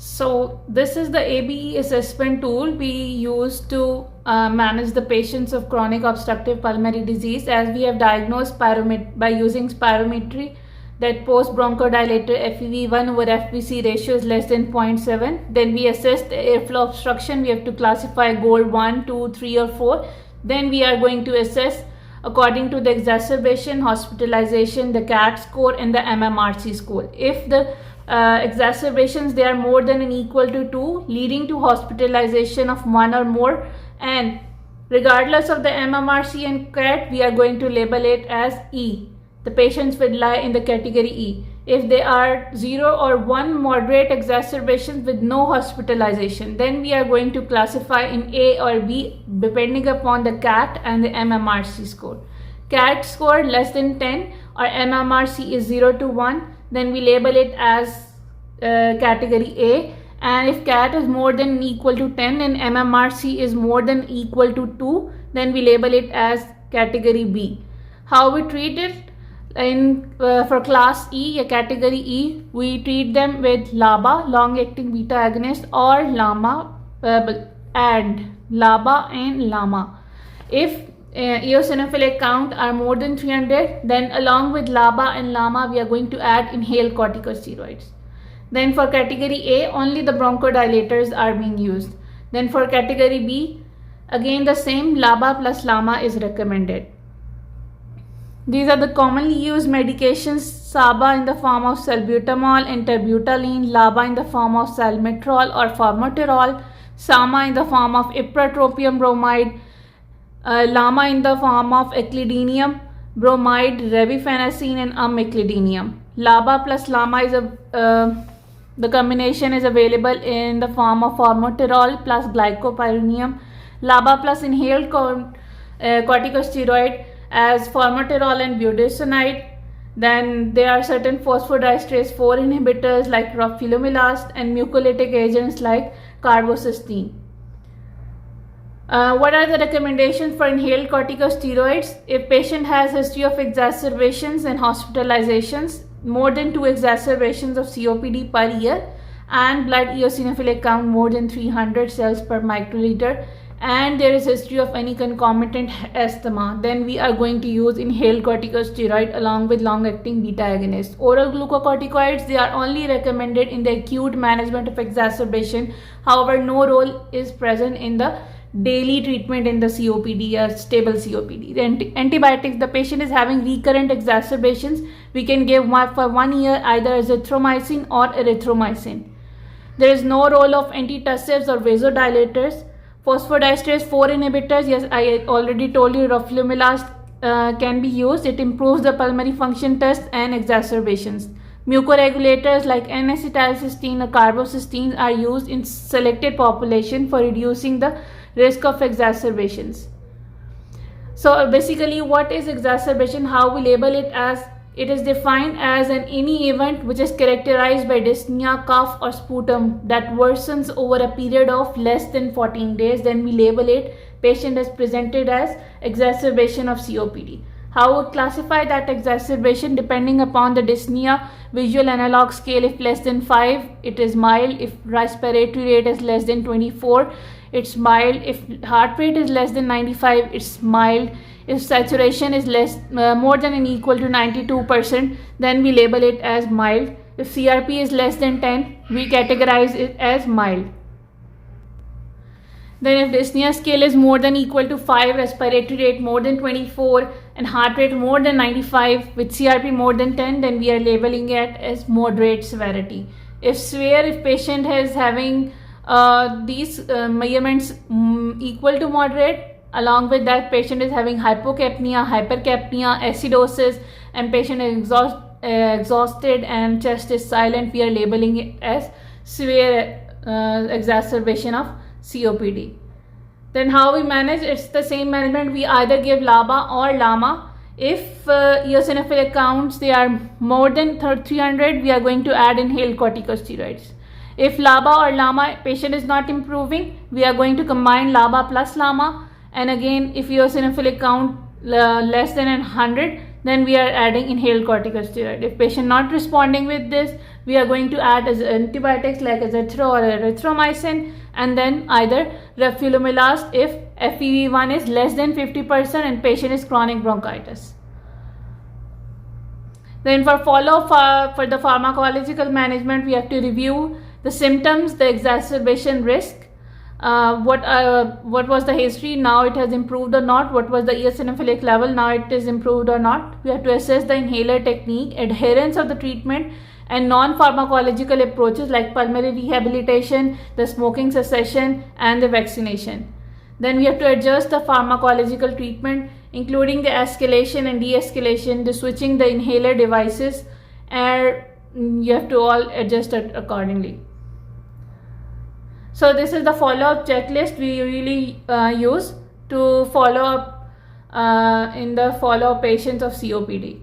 So this is the ABE assessment tool we use to manage the patients of chronic obstructive pulmonary disease, as we have diagnosed by using spirometry that post bronchodilator FEV1 over FVC ratio is less than 0.7. Then we assess the airflow obstruction. We have to classify GOLD 1, 2, 3 or 4. Then we are going to assess according to the exacerbation, hospitalization, the CAT score and the MMRC score. If the exacerbations, they are more than and equal to 2, leading to hospitalization of 1 or more, and regardless of the MMRC and CAT, we are going to label it as E. The patients will lie in the category E. If they are 0 or 1 moderate exacerbations with no hospitalization, then we are going to classify in A or B depending upon the CAT and the MMRC score. CAT score less than 10 or MMRC is 0 to 1, then we label it as category A. And if CAT is more than equal to 10 and MMRC is more than equal to 2, then we label it as category B. How we treat it? For class E, category E, we treat them with LABA, long-acting beta agonist, or LAMA and LABA and LAMA. If eosinophilic count are more than 300, then along with LABA and LAMA, we are going to add inhaled corticosteroids. Then for category A, only the bronchodilators are being used. Then for category B, again the same, LABA plus LAMA is recommended. These are the commonly used medications: SABA in the form of salbutamol and terbutaline, LABA in the form of salmeterol or formoterol, SAMA in the form of ipratropium bromide, LAMA in the form of eclidinium bromide, revifenacin and ameclidinium. LABA plus LAMA is the combination is available in the form of formoterol plus glycopyrronium, LABA plus inhaled corticosteroid as formoterol and budesonide. Then there are certain phosphodiesterase 4 inhibitors like roflumilast and mucolytic agents like carbocysteine. What are the recommendations for inhaled corticosteroids? If patient has history of exacerbations and hospitalizations, more than 2 exacerbations of COPD per year, and blood eosinophilic count more than 300 cells per microliter, and there is history of any concomitant asthma, then we are going to use inhaled corticosteroid along with long-acting beta agonist. Oral glucocorticoids, they are only recommended in the acute management of exacerbation. However, no role is present in the daily treatment in the COPD or stable COPD. The antibiotics, the patient is having recurrent exacerbations, we can give for 1 year either azithromycin or erythromycin. There is no role of antitussives or vasodilators. Phosphodiesterase 4 inhibitors, yes, I already told you roflumilast can be used. It improves the pulmonary function test and exacerbations. Mucoregulators like N-acetylcysteine or carbocysteine are used in selected population for reducing the risk of exacerbations. So basically, what is exacerbation? How we label it? As it is defined as any event which is characterized by dyspnea, cough or sputum that worsens over a period of less than 14 days. Then we label it patient is presented as exacerbation of COPD. How we classify that exacerbation? Depending upon the dyspnea visual analog scale. If less than 5, it is mild. If respiratory rate is less than 24, it's mild. If heart rate is less than 95, it's mild. If saturation is more than and equal to 92%, then we label it as mild. If CRP is less than 10, we categorize it as mild. Then if dyspnea scale is more than equal to 5, respiratory rate more than 24 and heart rate more than 95 with CRP more than 10, then we are labeling it as moderate severity. If severe, if patient is having these measurements equal to moderate, along with that patient is having hypocapnia, hypercapnia, acidosis, and patient is exhausted and chest is silent, we are labeling it as severe exacerbation of COPD. Then how we manage? It's the same management. We either give LABA or LAMA. If eosinophilic counts, they are more than 300, we are going to add inhaled corticosteroids. If LABA or LAMA patient is not improving, we are going to combine LABA plus LAMA. And again, if eosinophilic count less than 100, then we are adding inhaled corticosteroid. If patient not responding with this, we are going to add as antibiotics like azithro or erythromycin, and then either roflumilast if FEV1 is less than 50% and patient is chronic bronchitis. Then for follow-up for the pharmacological management, we have to review the symptoms, the exacerbation risk, what was the history, now it has improved or not, what was the eosinophilic level, now it is improved or not. We have to assess the inhaler technique, adherence of the treatment, and non-pharmacological approaches like pulmonary rehabilitation, the smoking cessation, and the vaccination. Then we have to adjust the pharmacological treatment, including the escalation and de-escalation, the switching the inhaler devices, and you have to all adjust it accordingly. So this is the follow-up checklist we usually use to follow up in the follow-up patients of COPD.